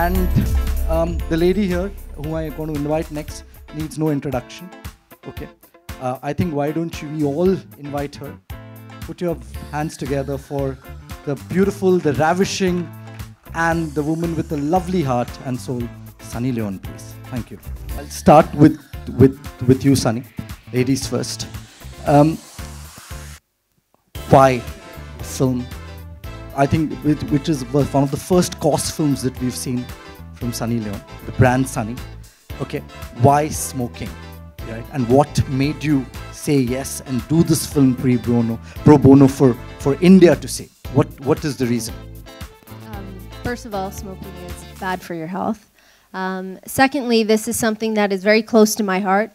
And the lady here, who I'm going to invite next, needs no introduction. Okay. I think why don't we all invite her? Put your hands together for the beautiful, the ravishing, and the woman with a lovely heart and soul, Sunny Leone, please. Thank you. I'll start with you, Sunny. Ladies first. Why film? I think which is one of the first cause films that we've seen from Sunny Leone, the brand Sunny. Okay, why smoking? Right? And what made you say yes and do this film pro bono for India to see? What is the reason? First of all, smoking is bad for your health. Secondly, this is something that is very close to my heart.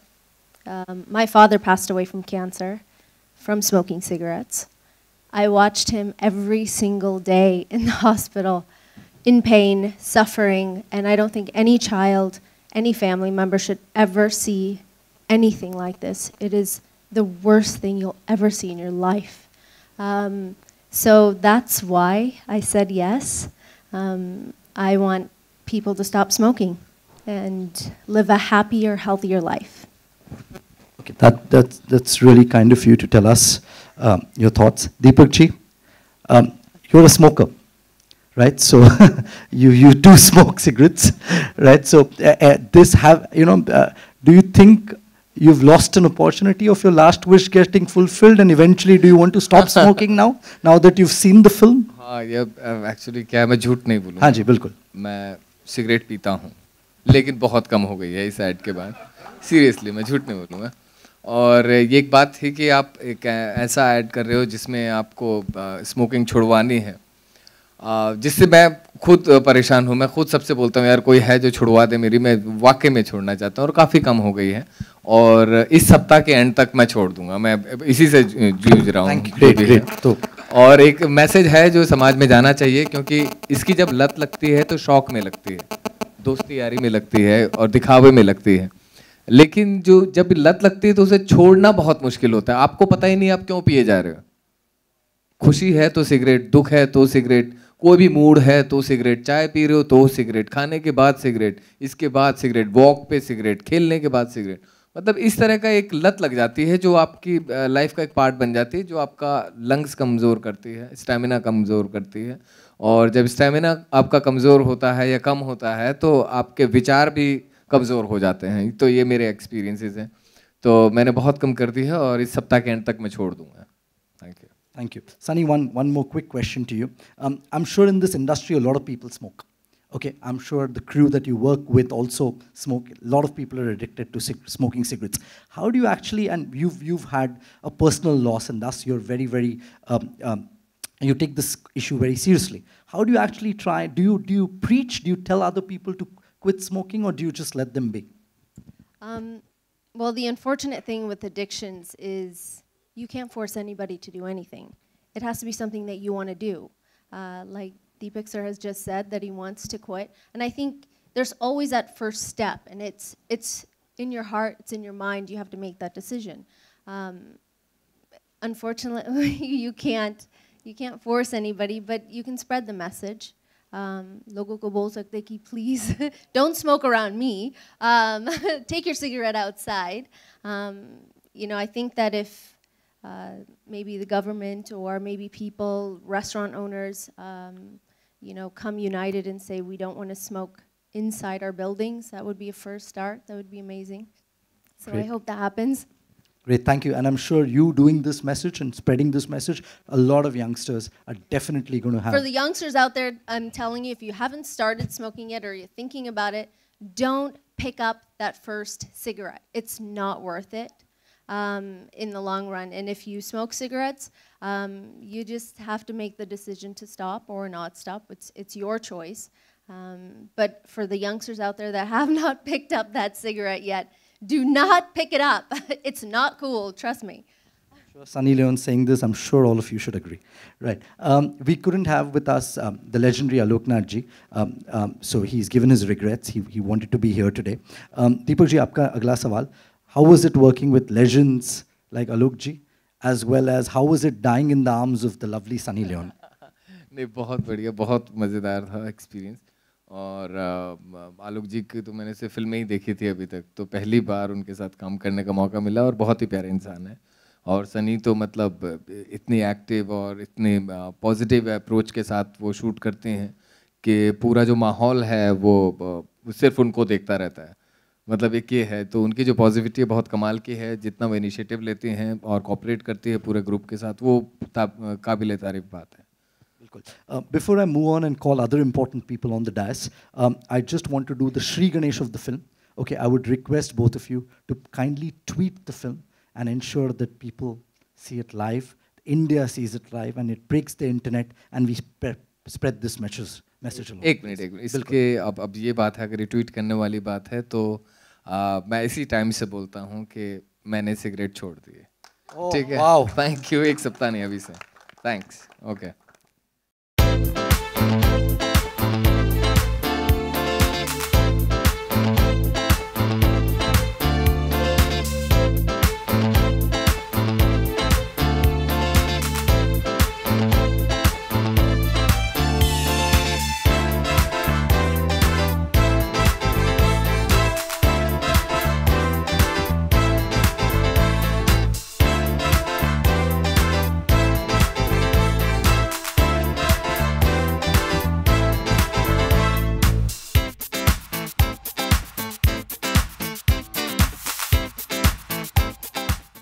My father passed away from cancer, from smoking cigarettes. I watched him every single day in the hospital, in pain, suffering, and I don't think any child, any family member should ever see anything like this. It is the worst thing you'll ever see in your life. So that's why I said yes. I want people to stop smoking and live a happier, healthier life. Okay, that's really kind of you to tell us your thoughts. Deepak ji, you're a smoker, right? So you do smoke cigarettes, right? So do you think you've lost an opportunity of your last wish getting fulfilled, and eventually do you want to stop smoking now that you've seen the film? हाँ, ये actually क्या है, मैं झूठ नहीं बोलूँ. हाँ जी, बिल्कुल. मैं सिगरेट पीता हूँ, लेकिन बहुत कम हो गई है इस ऐड के बाद. सीरियसली मैं झूठ नहीं बोलूँगा. और ये एक बात थी कि आप एक ऐसा ऐड कर रहे हो जिसमें आपको स्मोकिंग छुड़वानी है, जिससे मैं खुद परेशान हूँ. मैं खुद सबसे बोलता हूँ यार कोई है जो छुड़वा दे मेरी, मैं वाकई में छोड़ना चाहता हूँ और काफ़ी कम हो गई है. और इस सप्ताह के एंड तक मैं छोड़ दूंगा. मैं इसी से जूझ रहा हूँ. तो और एक मैसेज है जो समाज में जाना चाहिए, क्योंकि इसकी जब लत लगती है तो शौक में लगती है, दोस्ती यारी में लगती है और दिखावे में लगती है. लेकिन जो जब लत लगती है तो उसे छोड़ना बहुत मुश्किल होता है. आपको पता ही नहीं आप क्यों पिए जा रहे हो. खुशी है तो सिगरेट, दुख है तो सिगरेट, कोई भी मूड है तो सिगरेट, चाय पी रहे हो तो सिगरेट, खाने के बाद सिगरेट, इसके बाद सिगरेट, वॉक पे सिगरेट, खेलने के बाद सिगरेट. मतलब इस तरह का एक लत लग जाती है जो आपकी लाइफ का एक पार्ट बन जाती है, जो आपका लंग्स कमज़ोर करती है, स्टैमिना कमज़ोर करती है. और जब स्टैमिना आपका कमज़ोर होता है या कम होता है तो आपके विचार भी कमज़ोर हो जाते हैं. तो ये मेरे एक्सपीरियंसेस हैं. तो मैंने बहुत कम कर दी है और इस सप्ताह के एंड तक मैं छोड़ दूंगा. Thank you. Thank you. Sunny, one more quick question to you. I'm sure in this industry a lot of people smoke. Okay, I'm sure the crew that you work with also smoke. A lot of people are addicted to smoking cigarettes. How do you actually, and you've had a personal loss, and thus you're very you take this issue very seriously. How do you actually try? Do you preach? Do you tell other people to quit smoking, or do you just let them be? Well, the unfortunate thing with addictions is you can't force anybody to do anything. It has to be something that you want to do. Like Deepak sir has just said that he wants to quit. And I think there's always that first step, and it's in your heart, it's in your mind, you have to make that decision. Unfortunately, you can't force anybody, but you can spread the message. Logo ko bol sakte ki please don't smoke around me. Take your cigarette outside. I think that if maybe the government or maybe people, restaurant owners, come united and say we don't want to smoke inside our buildings, that would be a first start. That would be amazing. So great. I hope that happens. Great, thank you. And I'm sure you doing this message and spreading this message, a lot of youngsters are definitely going to have. For the youngsters out there, I'm telling you, if you haven't started smoking yet or you're thinking about it, don't pick up that first cigarette. It's not worth it. In the long run. And if you smoke cigarettes, you just have to make the decision to stop or not stop. It's your choice. But for the youngsters out there that have not picked up that cigarette yet, do not pick it up. It's not cool, trust me. Sure, Sunny Leone saying this, I'm sure all of you should agree. Right. We couldn't have with us the legendary Alok Nath ji. So he's given his regrets. He wanted to be here today. Deepak ji, aapka agla sawal. How was it working with legends like Alok ji, as well as how was it dying in the arms of the lovely Sunny Leone? नहीं, बहुत बढ़िया, बहुत मज़ेदार था experience. और आलोक जी की तो मैंने सिर्फ फिल्में ही देखी थी अभी तक, तो पहली बार उनके साथ काम करने का मौका मिला और बहुत ही प्यारे इंसान है। और सनी तो मतलब इतनी एक्टिव और इतने पॉजिटिव अप्रोच के साथ वो शूट करते हैं कि पूरा जो माहौल है वो सिर्फ उनको देखता रहता है। मतलब एक ये है, तो उनकी जो पॉजिटिविटी है बहुत कमाल की है, जितना वो इनिशिएटिव लेते हैं और कोऑपरेट करती है पूरे ग्रुप के साथ, वो काबिल तारीफ बात है। बिल्कुल। Before I move on and call other important people on the dais, I just want to do the Shri Ganesh of the film. Okay, I would request both of you to kindly tweet the film and ensure that people see it live, India sees it live, and it breaks the internet, and we spread this message along. एक minute इसके अब ये बात है, अगर retweet करने वाली बात है तो मैं इसी टाइम से बोलता हूँ कि मैंने सिगरेट छोड़ दी है। ठीक है, थैंक यू। एक सप्ताह नहीं अभी से। थैंक्स। ओके।